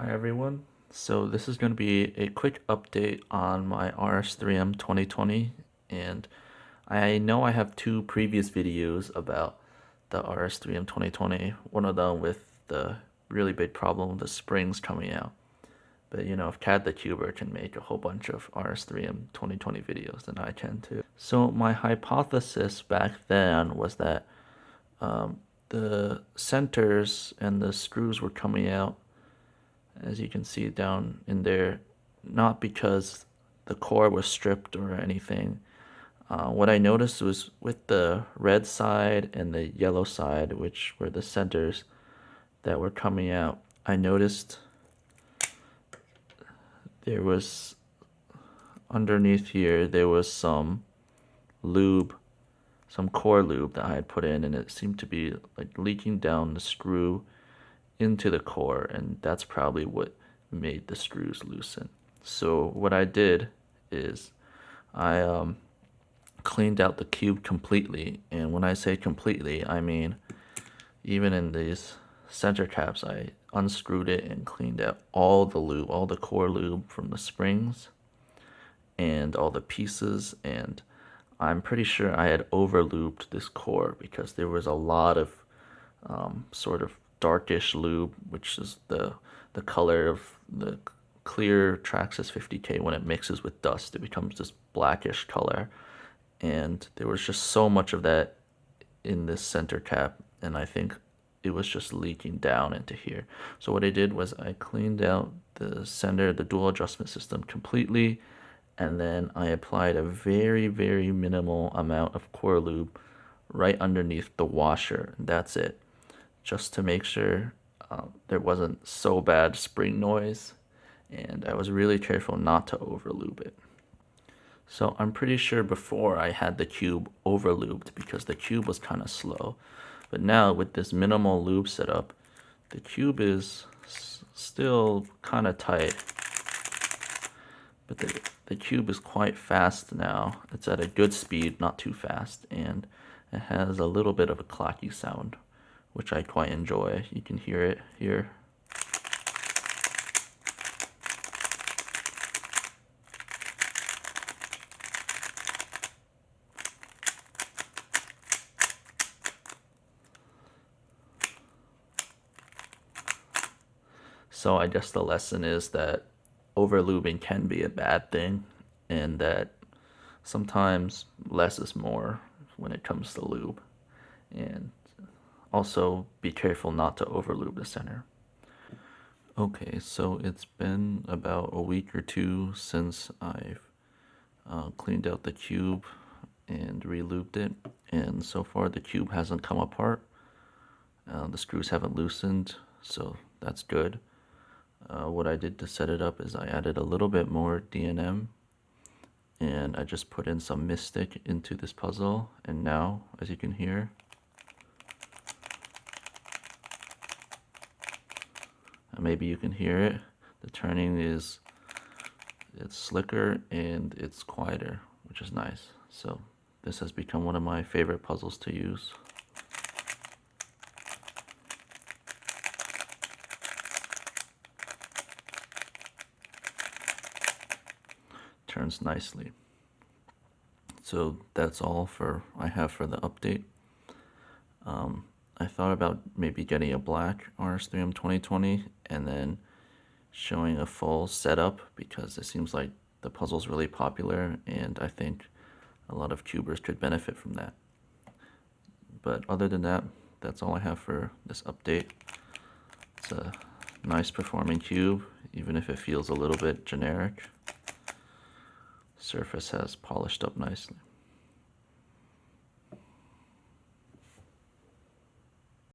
Hi everyone. So this is going to be a quick update on my RS3M 2020, and I know I have two previous videos about the RS3M 2020, one of them with the really big problem with the springs coming out. But you know, if Cad the Cuber can make a whole bunch of RS3M 2020 videos, then I can too. So my hypothesis back then was that the centers and the screws were coming out, as you can see down in there, not because the core was stripped or anything. What I noticed was with the red side and the yellow side, which were the centers that were coming out, I noticed there was underneath here, there was some lube, some core lube that I had put in, and it seemed to be like leaking down the screw into the core, and that's probably what made the screws loosen. So what I did is I cleaned out the cube completely, and when I say completely, I mean even in these center caps, I unscrewed it and cleaned out all the lube, all the core lube from the springs and all the pieces, and I'm pretty sure I had over lubed this core because there was a lot of sort of darkish lube, which is the color of the clear Traxxas 50K. When it mixes with dust, it becomes this blackish color, and there was just so much of that in this center cap, and I think it was just leaking down into here. So what I did was I cleaned out the center, the dual adjustment system completely, and then I applied a very, very minimal amount of core lube right underneath the washer, and that's it, just to make sure there wasn't so bad spring noise, and I was really careful not to over lube it. So I'm pretty sure before I had the cube over lubed because the cube was kind of slow, but now with this minimal lube setup, the cube is still kind of tight, but the cube is quite fast now. It's at a good speed, not too fast, and it has a little bit of a clacky sound, which I quite enjoy. You can hear it here. So I guess the lesson is that over lubing can be a bad thing, and that sometimes less is more when it comes to lube. And also be careful not to over lube the center. Okay, so it's been about a week or two since I've cleaned out the cube and re-lubed it, and so far the cube hasn't come apart. The screws haven't loosened, so that's good. What I did to set it up is I added a little bit more D&M, and I just put in some Mystic into this puzzle, and now, as you can hear, maybe you can hear it, the turning it's slicker and it's quieter, which is nice. So this has become one of my favorite puzzles to use. Turns nicely. So that's all I have for the update. I thought about maybe getting a black RS3M 2020 and then showing a full setup, because it seems like the puzzle's really popular and I think a lot of cubers could benefit from that. But other than that, that's all I have for this update. It's a nice performing cube, even if it feels a little bit generic. Surface has polished up nicely.